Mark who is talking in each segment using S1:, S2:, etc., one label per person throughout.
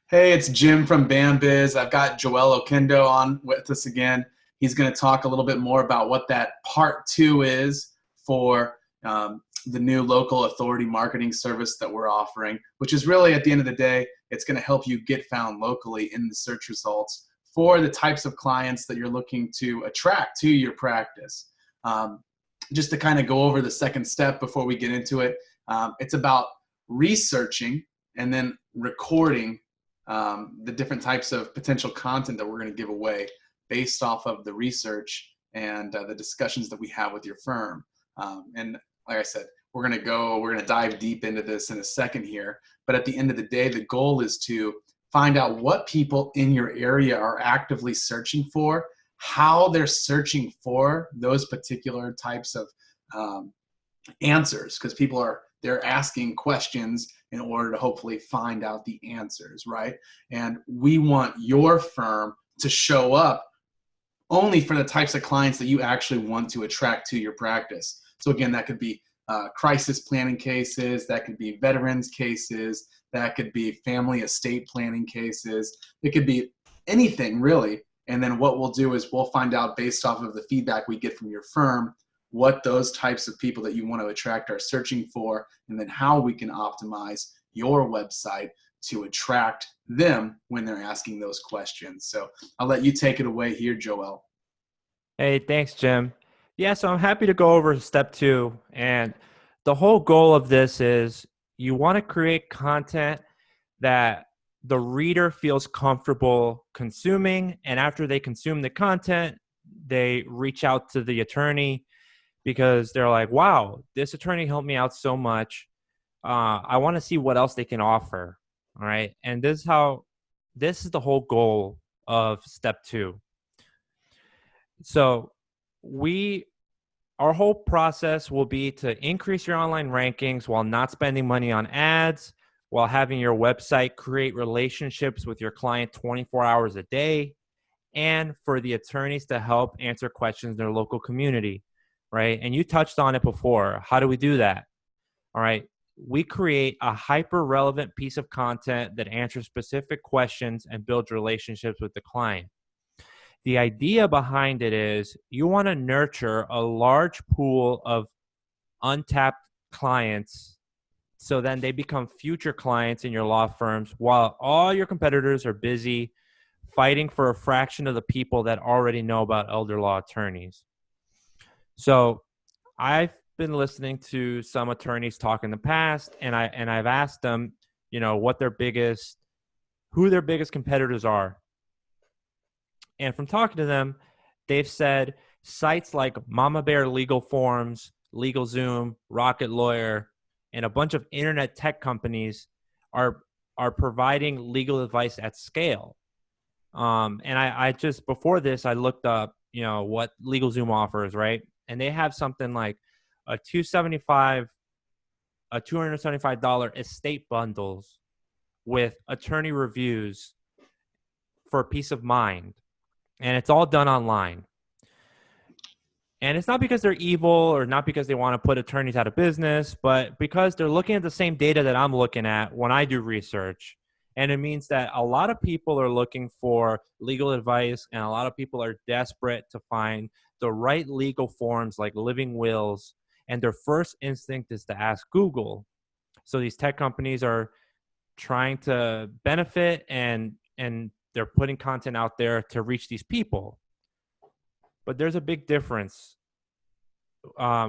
S1: Hey, it's Jim from BamBiz. I've got Joel Okendo on with us again. He's going to talk a little bit more about what that part two is for the new local authority marketing service that we're offering, which is really at the end of the day, it's going to help you get found locally in the search results for the types of clients that you're looking to attract to your practice. Um, just to kind of go over the second step before we get into it, it's about researching and then recording the different types of potential content that we're going to give away based off of the research and the discussions that we have with your firm. And like I said, we're going to dive deep into this in a second here. But at the end of the day, the goal is to find out what people in your area are actively searching for, how they're searching for those particular types of um, answers, because they're asking questions in order to hopefully find out the answers, right? And we want your firm to show up only for the types of clients that you actually want to attract to your practice. So again, that could be crisis planning cases, that could be veterans cases, that could be family estate planning cases, it could be anything really. And then what we'll do is we'll find out based off of the feedback we get from your firm what those types of people that you want to attract are searching for, and then how we can optimize your website to attract them when they're asking those questions. So I'll let you take it away here, Joel.
S2: Hey, thanks, Jim. Yeah, so I'm happy to go over step two. And the whole goal of this is you want to create content that the reader feels comfortable consuming. And after they consume the content, they reach out to the attorney because they're like, wow, this attorney helped me out so much. I want to see what else they can offer. All right. And this is the whole goal of step two. So we our whole process will be to increase your online rankings while not spending money on ads, while having your website create relationships with your client 24 hours a day, and for the attorneys to help answer questions in their local community, right? And you touched on it before. How do we do that? All right. We create a hyper relevant piece of content that answers specific questions and builds relationships with the client. The idea behind it is you want to nurture a large pool of untapped clients so then they become future clients in your law firms while all your competitors are busy fighting for a fraction of the people that already know about elder law attorneys. So I've been listening to some attorneys talk in the past, and I've asked them, what who their biggest competitors are. And from talking to them, they've said sites like Mama Bear Legal Forms, LegalZoom, Rocket Lawyer, and a bunch of internet tech companies are providing legal advice at scale. And I just before this I looked up, what LegalZoom offers, right? And they have something like a $275 estate bundles with attorney reviews for peace of mind. And it's all done online. And it's not because they're evil or not because they want to put attorneys out of business, but because they're looking at the same data that I'm looking at when I do research. And it means that a lot of people are looking for legal advice, and a lot of people are desperate to find the right legal forms like living wills. And their first instinct is to ask Google. So these tech companies are trying to benefit, and they're putting content out there to reach these people. But there's a big difference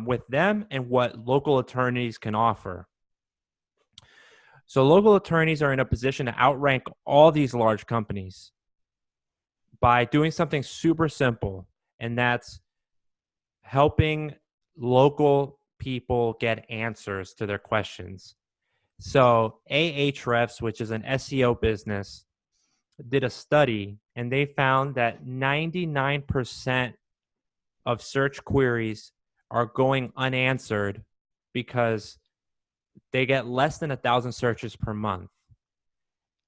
S2: with them and what local attorneys can offer. So local attorneys are in a position to outrank all these large companies by doing something super simple, and that's helping local people get answers to their questions. So Ahrefs, which is an SEO business, did a study, and they found that 99% of search queries are going unanswered because they get less than 1,000 searches per month.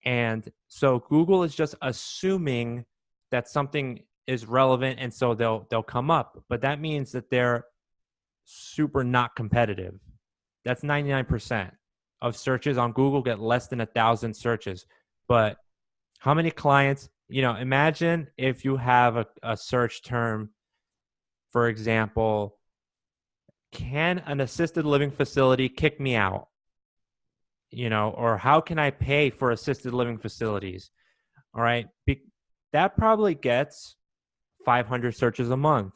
S2: And so Google is just assuming that something is relevant, and so they'll come up. But that means that they're super not competitive. That's 99% of searches on Google get less than 1,000 searches. But How many clients, imagine if you have a search term, for example, can an assisted living facility kick me out? Or how can I pay for assisted living facilities? All right. That probably gets 500 searches a month.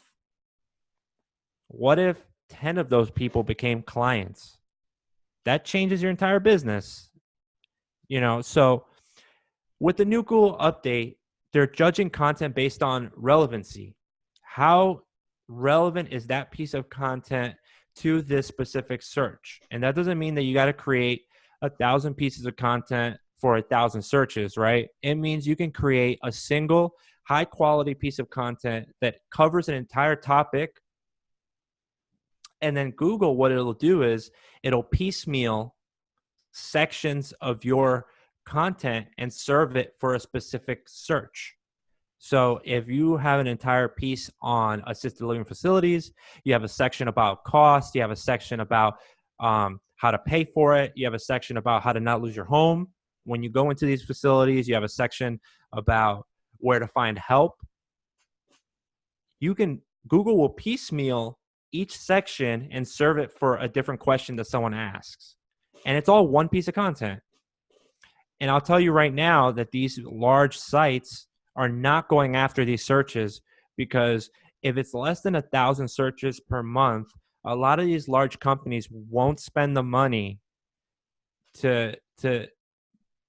S2: What if 10 of those people became clients? That changes your entire business. So with the new Google update, they're judging content based on relevancy. How relevant is that piece of content to this specific search? And that doesn't mean that you got to create 1,000 pieces of content for 1,000 searches, right? It means you can create a single high quality piece of content that covers an entire topic. And then Google, what it'll do is it'll piecemeal sections of your content and serve it for a specific search. So if you have an entire piece on assisted living facilities, you have a section about cost, you have a section about how to pay for it, you have a section about how to not lose your home when you go into these facilities, you have a section about where to find help. Google will piecemeal each section and serve it for a different question that someone asks. And it's all one piece of content. And I'll tell you right now that these large sites are not going after these searches, because if it's less than 1,000 searches per month, a lot of these large companies won't spend the money to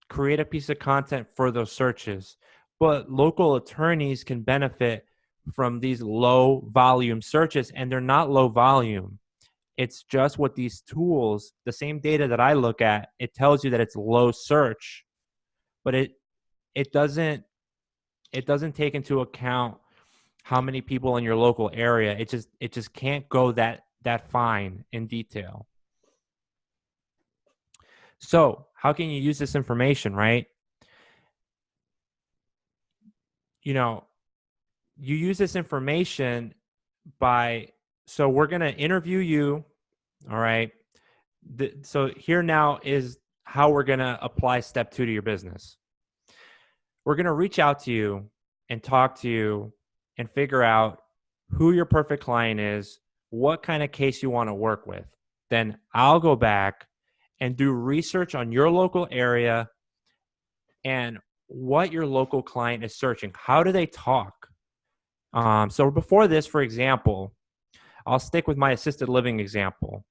S2: create a piece of content for those searches. But local attorneys can benefit from these low volume searches, and they're not low volume. It's just what these tools, the same data that I look at, it tells you that it's low search, but it doesn't take into account how many people in your local area. It just can't go that fine in detail. So how can you use this information, right? You use this information so we're going to interview you. All right. So here now is how we're going to apply step 2 to your business. We're going to reach out to you and talk to you and figure out who your perfect client is, what kind of case you want to work with. Then I'll go back and do research on your local area and what your local client is searching. How do they talk? So before this, for example, I'll stick with my assisted living example.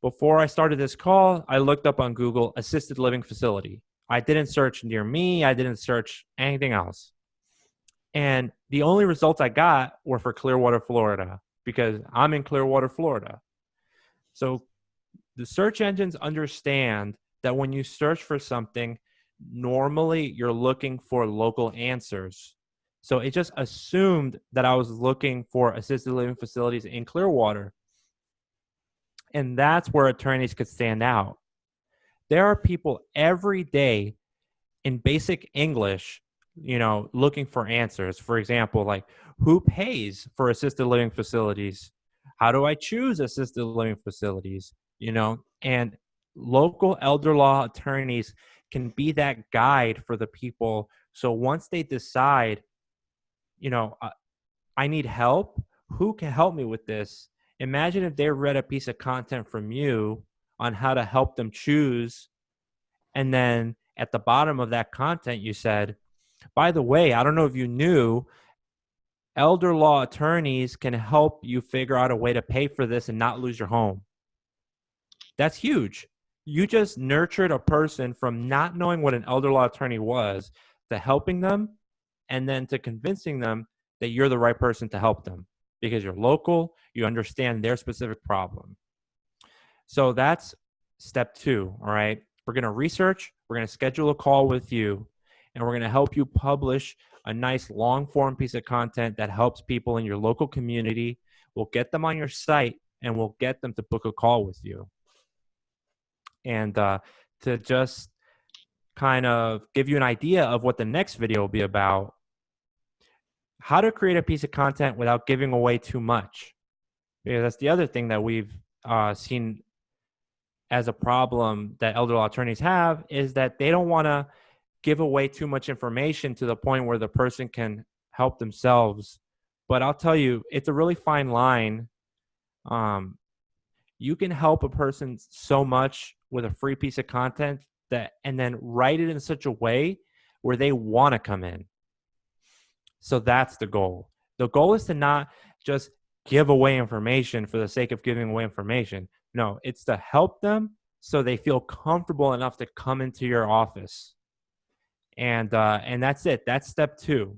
S2: Before I started this call, I looked up on Google assisted living facility. I didn't search near me. I didn't search anything else. And the only results I got were for Clearwater, Florida, because I'm in Clearwater, Florida. So the search engines understand that when you search for something, normally you're looking for local answers. So it just assumed that I was looking for assisted living facilities in Clearwater. And that's where attorneys could stand out. There are people every day in basic English, looking for answers. For example, like, who pays for assisted living facilities? How do I choose assisted living facilities? And local elder law attorneys can be that guide for the people. So once they decide, I need help, who can help me with this? Imagine if they read a piece of content from you on how to help them choose. And then at the bottom of that content, you said, by the way, I don't know if you knew, elder law attorneys can help you figure out a way to pay for this and not lose your home. That's huge. You just nurtured a person from not knowing what an elder law attorney was to helping them, and then to convincing them that you're the right person to help them because you're local, you understand their specific problem. So that's step 2, all right? We're going to research, we're going to schedule a call with you, and we're going to help you publish a nice long-form piece of content that helps people in your local community. We'll get them on your site, and we'll get them to book a call with you. And to just kind of give you an idea of what the next video will be about, how to create a piece of content without giving away too much. Because that's the other thing that we've seen as a problem that elder law attorneys have, is that they don't want to give away too much information to the point where the person can help themselves. But I'll tell you, it's a really fine line. You can help a person so much with a free piece of content and then write it in such a way where they want to come in. So that's the goal. The goal is to not just give away information for the sake of giving away information. No, it's to help them so they feel comfortable enough to come into your office. And that's it. That's step 2.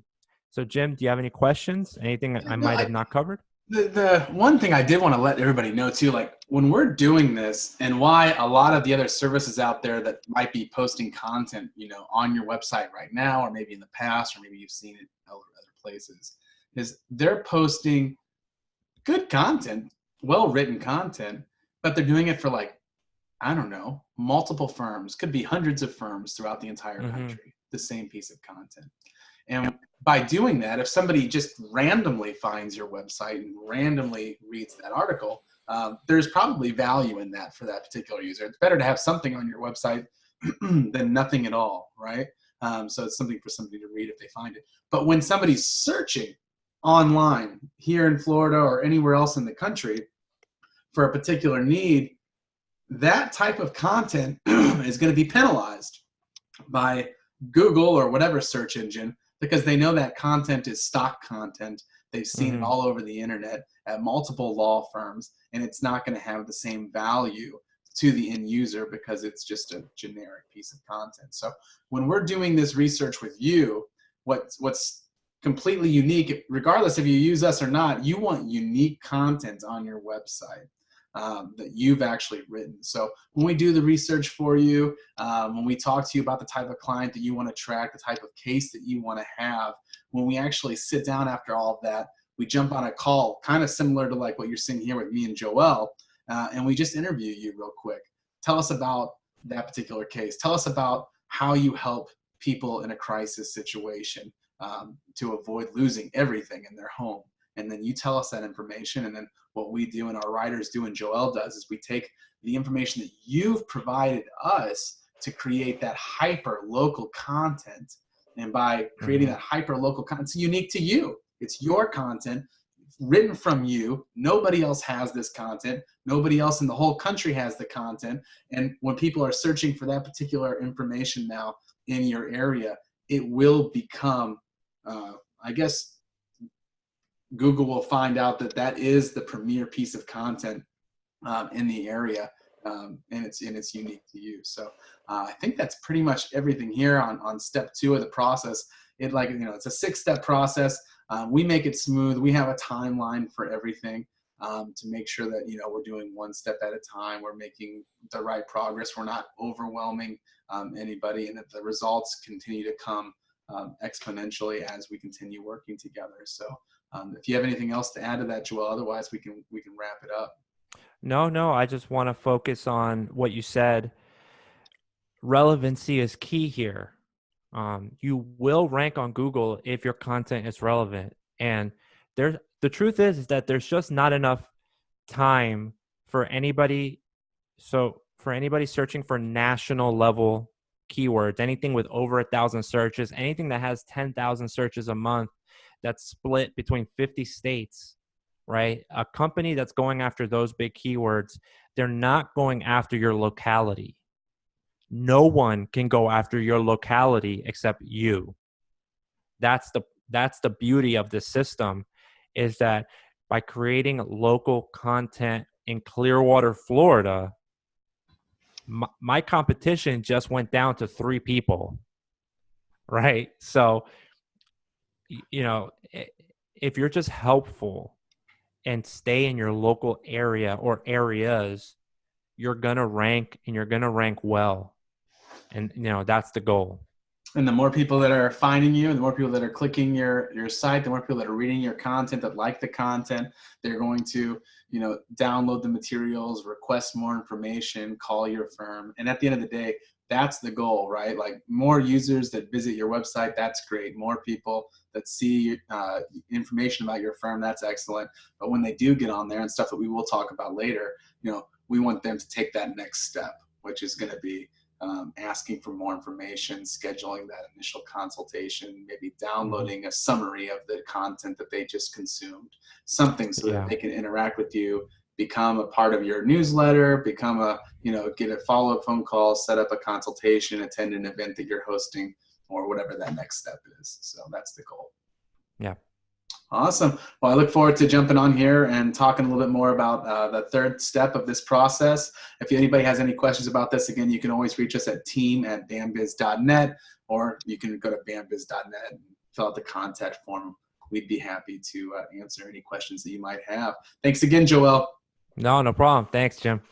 S2: So, Jim, do you have any questions? Anything I might have not covered?
S1: The one thing I did want to let everybody know too, like when we're doing this, and why a lot of the other services out there that might be posting content, on your website right now, or maybe in the past, or maybe you've seen it other places, is they're posting good content, well-written content, but they're doing it for I don't know, multiple firms, could be hundreds of firms throughout the entire country, the same piece of content. And by doing that, if somebody just randomly finds your website and randomly reads that article, there's probably value in that for that particular user. It's better to have something on your website than nothing at all, right? So it's something for somebody to read if they find it. But when somebody's searching online here in Florida or anywhere else in the country for a particular need, that type of content is going to be penalized by Google or whatever search engine, because they know that content is stock content. They've seen it all over the internet at multiple law firms, and it's not going to have the same value to the end user because it's just a generic piece of content. So when we're doing this research with you, what's completely unique, regardless if you use us or not, you want unique content on your website that you've actually written. So when we do the research for you, when we talk to you about the type of client that you want to track, the type of case that you want to have, when we actually sit down after all of that, we jump on a call, kind of similar to like what you're seeing here with me and Joel, and we just interview you real quick. Tell us about that particular case. Tell us about how you help people in a crisis situation to avoid losing everything in their home. And then you tell us that information, and then what we do and our writers do and Joel does is we take the information that you've provided us to create that hyper local content. And by creating that hyper local content, it's unique to you. It's your content written from you. Nobody else has this content. Nobody else in the whole country has the content. And when people are searching for that particular information now in your area, it will become, I guess, Google will find out that that is the premier piece of content in the area, and it's unique to you. So I think that's pretty much everything here on step 2 of the process. It's a 6-step process. We make it smooth. We have a timeline for everything to make sure that we're doing one step at a time. We're making the right progress. We're not overwhelming anybody, and that the results continue to come exponentially as we continue working together. So if you have anything else to add to that, Joel, otherwise we can wrap it up.
S2: No, I just want to focus on what you said. Relevancy is key here. You will rank on Google if your content is relevant. And the truth is that there's just not enough time for anybody. So for anybody searching for national level keywords, anything with over 1,000 searches, anything that has 10,000 searches a month, that's split between 50 states, right? A company that's going after those big keywords, they're not going after your locality. No one can go after your locality except you. That's the beauty of this system, is that by creating local content in Clearwater, Florida, my competition just went down to 3 people, right? So, if you're just helpful and stay in your local area or areas, you're going to rank, and you're going to rank well. And, that's the goal.
S1: And the more people that are finding you, the more people that are clicking your site, the more people that are reading your content, that like the content, they're going to, download the materials, request more information, call your firm. And at the end of the day, that's the goal, right? Like more users that visit your website, that's great. More people that see information about your firm, that's excellent. But when they do get on there, and stuff that we will talk about later, we want them to take that next step, which is going to be asking for more information, scheduling that initial consultation, maybe downloading a summary of the content that they just consumed, something so that they can interact with you, become a part of your newsletter, become a, get a follow-up phone call, set up a consultation, attend an event that you're hosting, or whatever that next step is. So that's the goal.
S2: Yeah.
S1: Awesome. Well, I look forward to jumping on here and talking a little bit more about the third step of this process. If anybody has any questions about this, again, you can always reach us at team@bambiz.net, or you can go to bambiz.net and fill out the contact form. We'd be happy to answer any questions that you might have. Thanks again, Joel.
S2: No problem. Thanks, Jim.